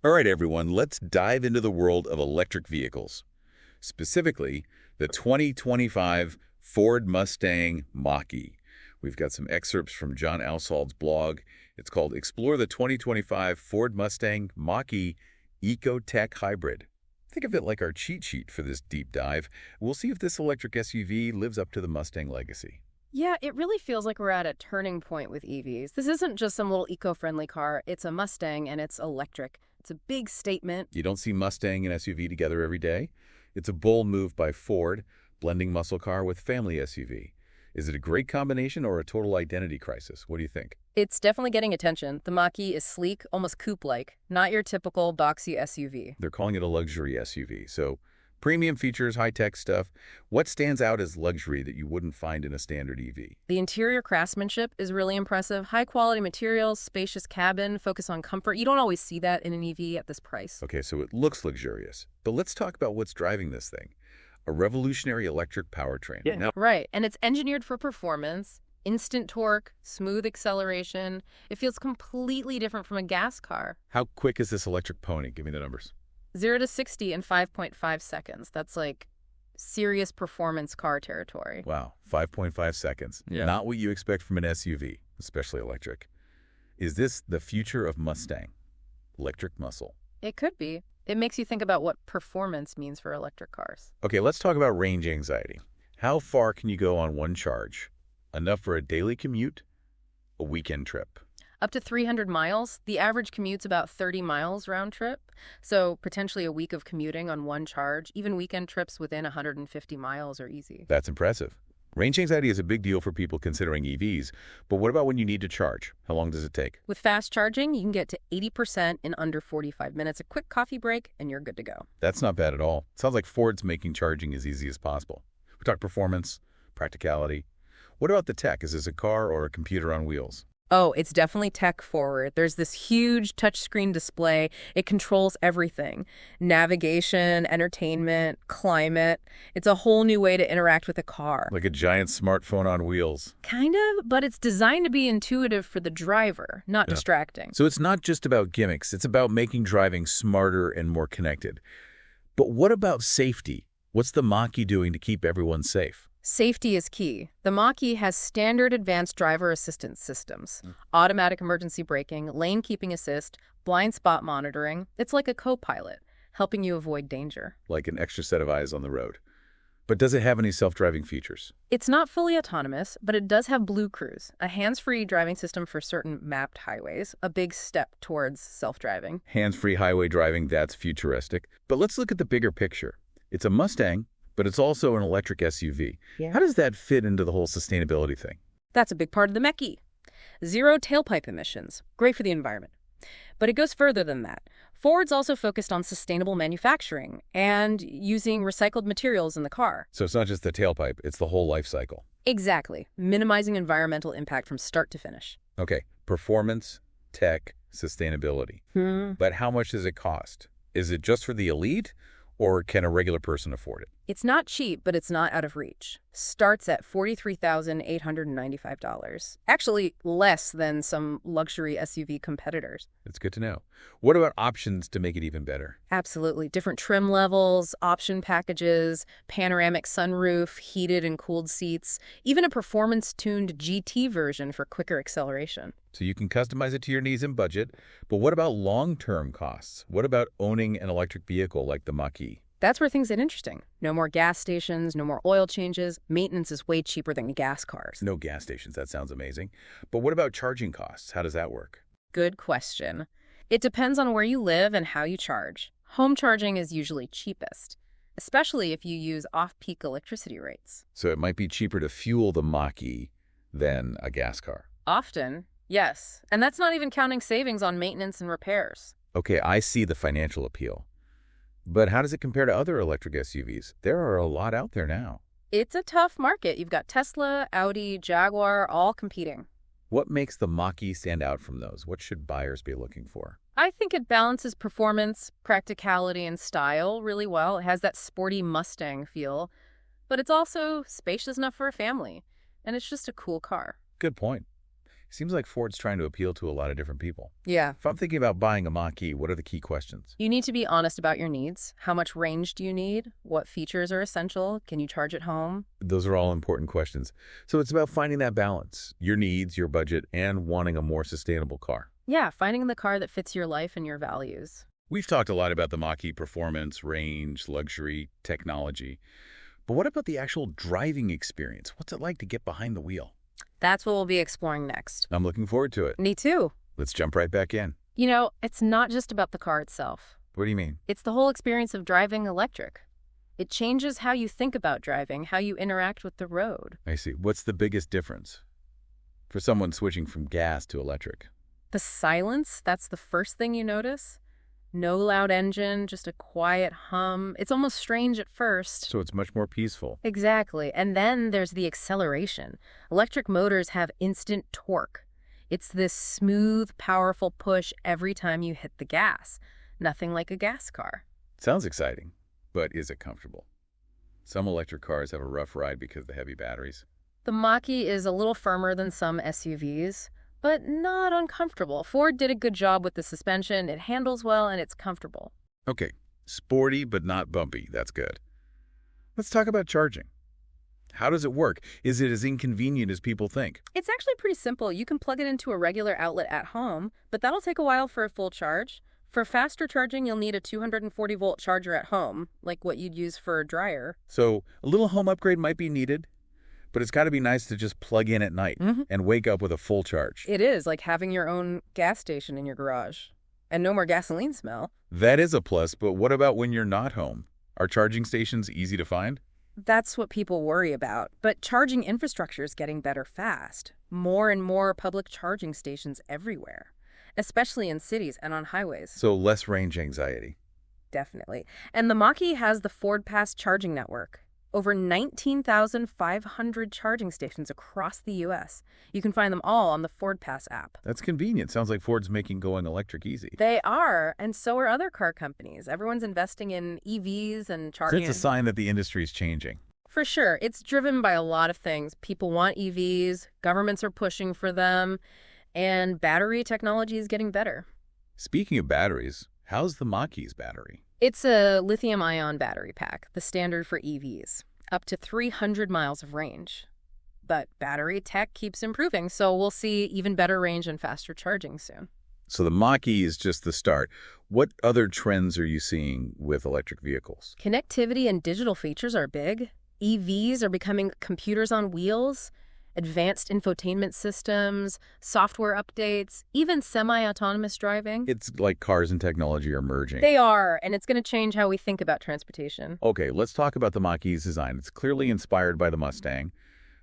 All right, everyone, let's dive into the world of electric vehicles, specifically the 2025 Ford Mustang Mach-E. We've got some excerpts from John Alsald's blog. It's called Explore the 2025 Ford Mustang Mach-E ecotechhybrid. Think of it like our cheat sheet for this deep dive. We'll see if this electric SUV lives up to the Mustang legacy. Yeah, it really feels like we're at a turning point with EVs. This isn't just some little eco-friendly car. It's a Mustang and it's electric. It's a big statement. You don't see Mustang and SUV together every day. It's a bold move by Ford, blending muscle car with family SUV. Is it a great combination or a total identity crisis? What do you think? It's definitely getting attention. The Mach-E is sleek, almost coupe-like, not your typical boxy SUV. They're calling it a luxury SUV. So premium features, high-tech stuff. What stands out as luxury that you wouldn't find in a standard EV? The interior craftsmanship is really impressive. High-quality materials, spacious cabin, focus on comfort. You don't always see that in an EV at this price. Okay, so it looks luxurious. But let's talk about what's driving this thing. A revolutionary electric powertrain. Yeah. Now, Right, and it's engineered for performance, instant torque, smooth acceleration. It feels completely different from a gas car. how quick is this electric pony? Give me the numbers. 0 to 60 in 5.5 seconds. That's like serious performance car territory. Wow, 5.5 seconds. Yeah. Not what you expect from an SUV, especially electric. Is this the future of Mustang? Electric muscle. It could be. It makes you think about what performance means for electric cars. Okay, let's talk about range anxiety. How far can you go on one charge? Enough for a daily commute? A weekend trip? Up to 300 miles. The average commute's about 30 miles round trip. So potentially a week of commuting on one charge. Even weekend trips within 150 miles are easy. That's impressive. Range anxiety is a big deal for people considering EVs, but what about when you need to charge? How long does it take? With fast charging, you can get to 80% in under 45 minutes. A quick coffee break, and you're good to go. That's not bad at all. Sounds like Ford's making charging as easy as possible. We talk performance, practicality. What about the tech? Is this a car or a computer on wheels? Oh, it's definitely tech forward. There's this huge touchscreen display. It controls everything. Navigation, entertainment, climate. It's a whole new way to interact with a car. Like a giant smartphone on wheels. Kind of, but it's designed to be intuitive for the driver, not distracting. So it's not just about gimmicks. It's about making driving smarter and more connected. But what about safety? What's the Mach-E doing to keep everyone safe? Safety is key. The Mach-E has standard advanced driver assistance systems, automatic emergency braking, lane keeping assist, blind spot monitoring. It's like a co-pilot, helping you avoid danger. Like an extra set of eyes on the road. But does it have any self-driving features? It's not fully autonomous, but it does have Blue Cruise, a hands-free driving system for certain mapped highways, a big step towards self-driving. Hands-free highway driving, that's futuristic. But let's look at the bigger picture. It's a Mustang, but it's also an electric SUV. Yeah. How does that fit into the whole sustainability thing? That's a big part of the Mach-E. Zero tailpipe emissions, great for the environment. But it goes further than that. Ford's also focused on sustainable manufacturing and using recycled materials in the car. So it's not just the tailpipe, it's the whole life cycle. Exactly, minimizing environmental impact from start to finish. Okay, performance, tech, sustainability. But how much does it cost? Is it just for the elite, or can a regular person afford it? It's not cheap, but it's not out of reach. Starts at $43,895. Actually, less than some luxury SUV competitors. That's good to know. What about options to make it even better? Absolutely. Different trim levels, option packages, panoramic sunroof, heated and cooled seats, even a performance-tuned GT version for quicker acceleration. So you can customize it to your needs and budget, but what about long-term costs? What about owning an electric vehicle like the Mach-E? That's where things get interesting. No more gas stations, no more oil changes. Maintenance is way cheaper than gas cars. No gas stations, that sounds amazing. But what about charging costs? How does that work? Good question. It depends on where you live and how you charge. Home charging is usually cheapest, especially if you use off-peak electricity rates. So it might be cheaper to fuel the Mach-E than a gas car. Often, yes. And that's not even counting savings on maintenance and repairs. Okay, I see the financial appeal. But how does it compare to other electric SUVs? There are a lot out there now. It's a tough market. You've got Tesla, Audi, Jaguar, all competing. What makes the Mach-E stand out from those? What should buyers be looking for? I think it balances performance, practicality, and style really well. It has that sporty Mustang feel, but it's also spacious enough for a family, and it's just a cool car. Good point. Seems like Ford's trying to appeal to a lot of different people. Yeah. If I'm thinking about buying a Mach-E, what are the key questions? You need to be honest about your needs. How much range do you need? What features are essential? Can you charge at home? Those are all important questions. So it's about finding that balance, your needs, your budget, and wanting a more sustainable car. Yeah, finding the car that fits your life and your values. We've talked a lot about the Mach-E performance, range, luxury, technology. But what about the actual driving experience? What's it like to get behind the wheel? That's what we'll be exploring next. I'm looking forward to it. Me too. Let's jump right back in. You know, it's not just about the car itself. What do you mean? It's the whole experience of driving electric. It changes how you think about driving, how you interact with the road. I see. What's the biggest difference for someone switching from gas to electric? The silence, that's the first thing you notice. No loud engine, just a quiet hum. It's almost strange at first. So it's much more peaceful. Exactly. And then there's the acceleration. Electric motors have instant torque. It's this smooth, powerful push every time you hit the gas. Nothing like a gas car. Sounds exciting, but is it comfortable? Some electric cars have a rough ride because of the heavy batteries. The Mach-E is a little firmer than some SUVs, but not uncomfortable. Ford did a good job with the suspension. It handles well and it's comfortable. Okay, sporty but not bumpy. That's good. Let's talk about charging. How does it work? Is it as inconvenient as people think? It's actually pretty simple. You can plug it into a regular outlet at home, but that'll take a while for a full charge. For faster charging, you'll need a 240-volt charger at home, like what you'd use for a dryer. So a little home upgrade might be needed, but it's got to be nice to just plug in at night and wake up with a full charge. It is like having your own gas station in your garage. And no more gasoline smell. That is a plus, but what about when you're not home? Are charging stations easy to find? That's what people worry about. But charging infrastructure is getting better fast. More and more public charging stations everywhere, especially in cities and on highways. So less range anxiety. Definitely. And the Mach-E has the Ford Pass charging network. Over 19,500 charging stations across the U.S. You can find them all on the Ford Pass app. That's convenient. Sounds like Ford's making going electric easy. They are, and so are other car companies. Everyone's investing in EVs and charging. That's a sign that the industry is changing. For sure. It's driven by a lot of things. People want EVs, governments are pushing for them, and battery technology is getting better. Speaking of batteries, how's the Mach-E's battery? It's a lithium-ion battery pack, the standard for EVs, up to 300 miles of range. But battery tech keeps improving, so we'll see even better range and faster charging soon. So the Mach-E is just the start. What other trends are you seeing with electric vehicles? Connectivity and digital features are big. EVs are becoming computers on wheels. Advanced infotainment systems, software updates, even semi-autonomous driving. It's like cars and technology are merging. They are, and it's going to change how we think about transportation. Okay, let's talk about the Mach-E's design. It's clearly inspired by the Mustang,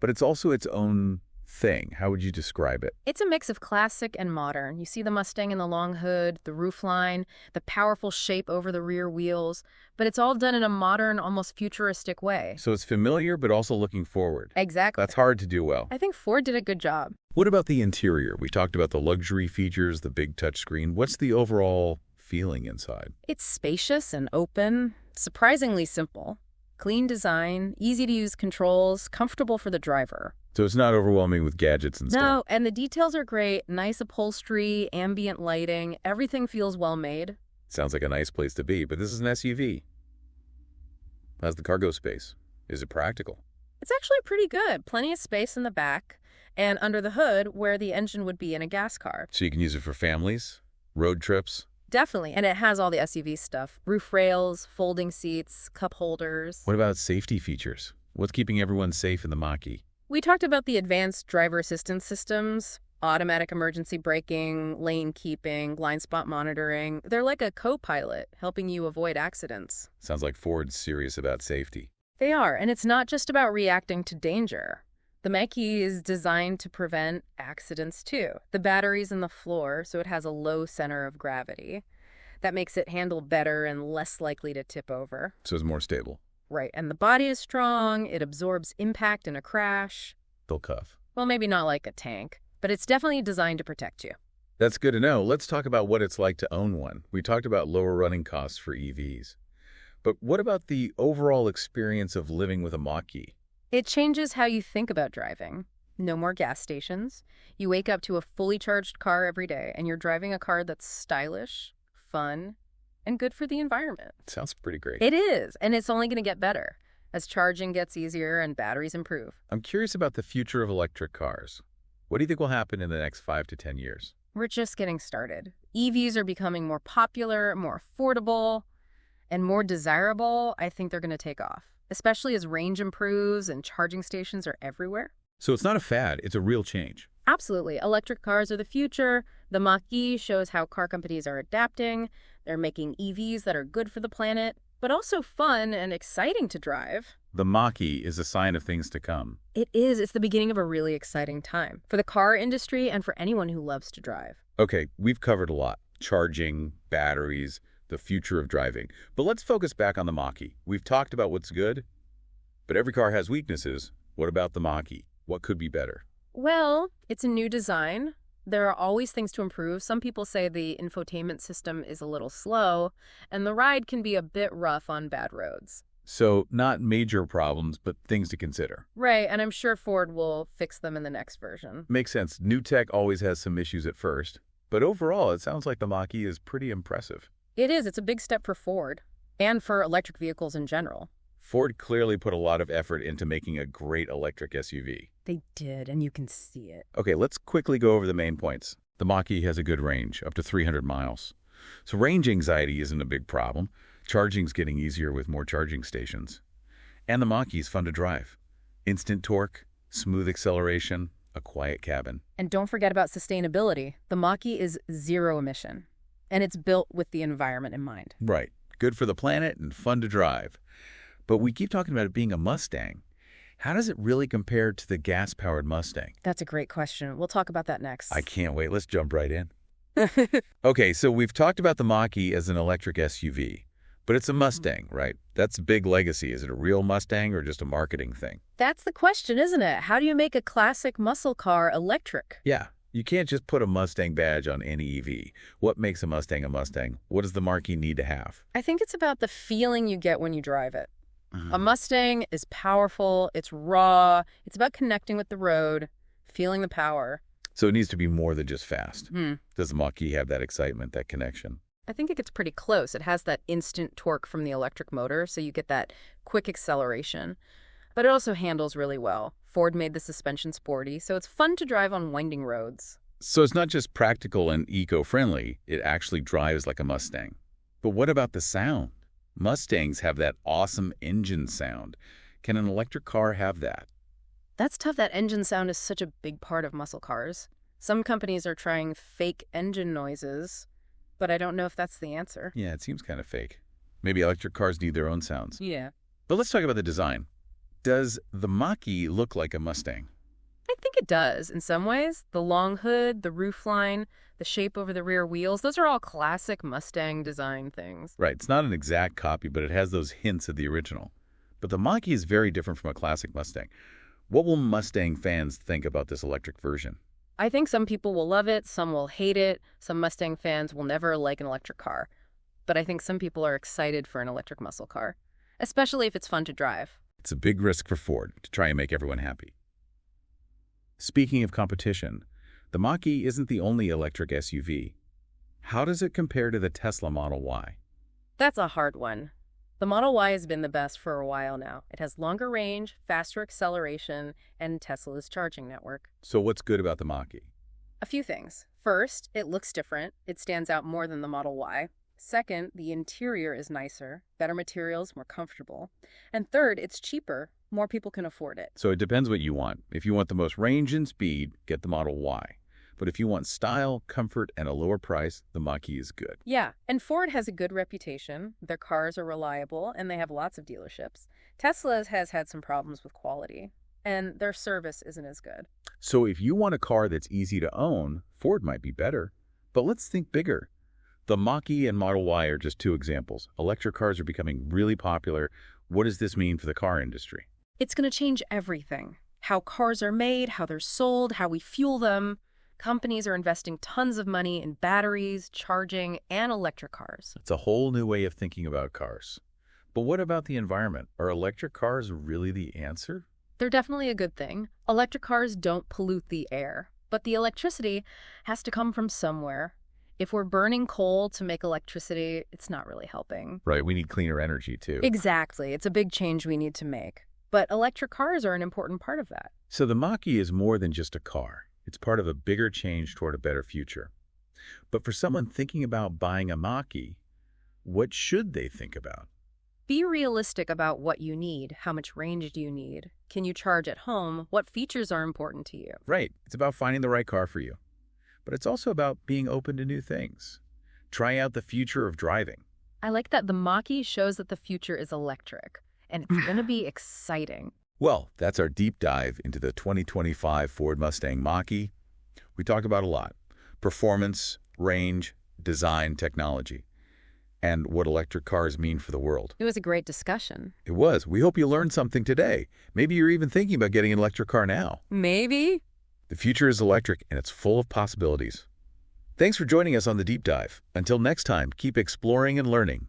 but it's also its own thing. How would you describe it? It's a mix of classic and modern. You see the Mustang in the long hood, the roofline, the powerful shape over the rear wheels, but it's all done in a modern, almost futuristic way. So it's familiar, but also looking forward. Exactly. That's hard to do well. I think Ford did a good job. What about the interior? We talked about the luxury features, the big touchscreen. What's the overall feeling inside? It's spacious and open, surprisingly simple. Clean design, easy-to-use controls, comfortable for the driver. So it's not overwhelming with gadgets and stuff? No, and the details are great. Nice upholstery, ambient lighting. Everything feels well made. Sounds like a nice place to be, but this is an SUV. How's the cargo space? Is it practical? It's actually pretty good. Plenty of space in the back and under the hood where the engine would be in a gas car. So you can use it for families, road trips? Definitely. And it has all the SUV stuff. Roof rails, folding seats, cup holders. What about safety features? What's keeping everyone safe in the Mach-E? We talked about the advanced driver assistance systems, automatic emergency braking, lane keeping, blind spot monitoring. They're like a co-pilot helping you avoid accidents. Sounds like Ford's serious about safety. They are, and it's not just about reacting to danger. The Mach-E is designed to prevent accidents too. The battery's in the floor, so it has a low center of gravity. That makes it handle better and less likely to tip over. So it's more stable. Right, and the body is strong, it absorbs impact in a crash. They'll cuff. Well, maybe not like a tank, but it's definitely designed to protect you. That's good to know. Let's talk about what it's like to own one. We talked about lower running costs for EVs. But what about the overall experience of living with a Mach-E? It changes how you think about driving. No more gas stations. You wake up to a fully charged car every day, and you're driving a car that's stylish, fun, and good for the environment. Sounds pretty great. It is, and it's only going to get better as charging gets easier and batteries improve. I'm curious about the future of electric cars. What do you think will happen in the next 5 to 10 years? We're just getting started. EVs are becoming more popular, more affordable, and more desirable. I think they're going to take off, especially as range improves and charging stations are everywhere. So it's not a fad, it's a real change. Absolutely. Electric cars are the future. The Mach-E shows how car companies are adapting. They're making EVs that are good for the planet, but also fun and exciting to drive. The Mach-E is a sign of things to come. It is. It's the beginning of a really exciting time for the car industry and for anyone who loves to drive. Okay, we've covered a lot. Charging, batteries, the future of driving. But let's focus back on the Mach-E. We've talked about what's good, but every car has weaknesses. What about the Mach-E? What could be better? Well, it's a new design. There are always things to improve. Some people say the infotainment system is a little slow, and the ride can be a bit rough on bad roads. So not major problems, but things to consider. Right, and I'm sure Ford will fix them in the next version. Makes sense. New tech always has some issues at first. But overall, it sounds like the Mach-E is pretty impressive. It is. It's a big step for Ford and for electric vehicles in general. Ford clearly put a lot of effort into making a great electric SUV. They did, and you can see it. Okay, let's quickly go over the main points. The Mach-E has a good range, up to 300 miles. So range anxiety isn't a big problem. Charging's getting easier with more charging stations. And the Mach-E is fun to drive. Instant torque, smooth acceleration, a quiet cabin. And don't forget about sustainability. The Mach-E is zero emission, and it's built with the environment in mind. Right. Good for the planet and fun to drive. But we keep talking about it being a Mustang. How does it really compare to the gas-powered Mustang? That's a great question. We'll talk about that next. I can't wait. Let's jump right in. Okay, so we've talked about the Mach-E as an electric SUV, but it's a Mustang, right? That's a big legacy. Is it a real Mustang or just a marketing thing? That's the question, isn't it? How do you make a classic muscle car electric? Yeah, you can't just put a Mustang badge on any EV. What makes a Mustang a Mustang? What does the Mach-E need to have? I think it's about the feeling you get when you drive it. A Mustang is powerful, it's raw, it's about connecting with the road, feeling the power. So it needs to be more than just fast. Does the Mach-E have that excitement, that connection? I think it gets pretty close. It has that instant torque from the electric motor, so you get that quick acceleration. But it also handles really well. Ford made the suspension sporty, so it's fun to drive on winding roads. So it's not just practical and eco-friendly, it actually drives like a Mustang. But what about the sound? Mustangs have that awesome engine sound. Can an electric car have that? That's tough. That engine sound is such a big part of muscle cars. Some companies are trying fake engine noises, but I don't know if that's the answer. Yeah, it seems kind of fake. Maybe electric cars need their own sounds. Yeah. But let's talk about the design. Does the Mach-E look like a Mustang? I think it does in some ways. The long hood, the roofline, the shape over the rear wheels, those are all classic Mustang design things. Right, it's not an exact copy, but it has those hints of the original. But the Mach-E is very different from a classic Mustang. What will Mustang fans think about this electric version? I think some people will love it, some will hate it, some Mustang fans will never like an electric car. But I think some people are excited for an electric muscle car, especially if it's fun to drive. It's a big risk for Ford to try and make everyone happy. Speaking of competition, the Mach-E isn't the only electric SUV. How does it compare to the Tesla Model Y? That's a hard one. The Model Y has been the best for a while now. It has longer range, faster acceleration, and Tesla's charging network. So what's good about the Mach-E? A few things. First, it looks different. It stands out more than the Model Y. Second, the interior is nicer, better materials, more comfortable. And third, it's cheaper. More people can afford it. So it depends what you want. If you want the most range and speed, get the Model Y. But if you want style, comfort, and a lower price, the Mach-E is good. Yeah, and Ford has a good reputation. Their cars are reliable, and they have lots of dealerships. Tesla has had some problems with quality, and their service isn't as good. So if you want a car that's easy to own, Ford might be better. But let's think bigger. The Mach-E and Model Y are just two examples. Electric cars are becoming really popular. What does this mean for the car industry? It's going to change everything. How cars are made, how they're sold, how we fuel them. Companies are investing tons of money in batteries, charging, and electric cars. It's a whole new way of thinking about cars. But what about the environment? Are electric cars really the answer? They're definitely a good thing. Electric cars don't pollute the air, but the electricity has to come from somewhere. If we're burning coal to make electricity, it's not really helping. Right, we need cleaner energy, too. Exactly. It's a big change we need to make. But electric cars are an important part of that. So the Mach-E is more than just a car. It's part of a bigger change toward a better future. But for someone thinking about buying a Mach-E, what should they think about? Be realistic about what you need. How much range do you need? Can you charge at home? What features are important to you? Right, it's about finding the right car for you. But it's also about being open to new things. Trying out the future of driving. I like that the Mach-E shows that the future is electric, and it's going to be exciting. Well, that's our deep dive into the 2025 Ford Mustang Mach-E. We talked about a lot: performance, range, design, technology, and what electric cars mean for the world. It was a great discussion. It was. We hope you learned something today. Maybe you're even thinking about getting an electric car now. Maybe. The future is electric, and it's full of possibilities. Thanks for joining us on the deep dive. Until next time, keep exploring and learning.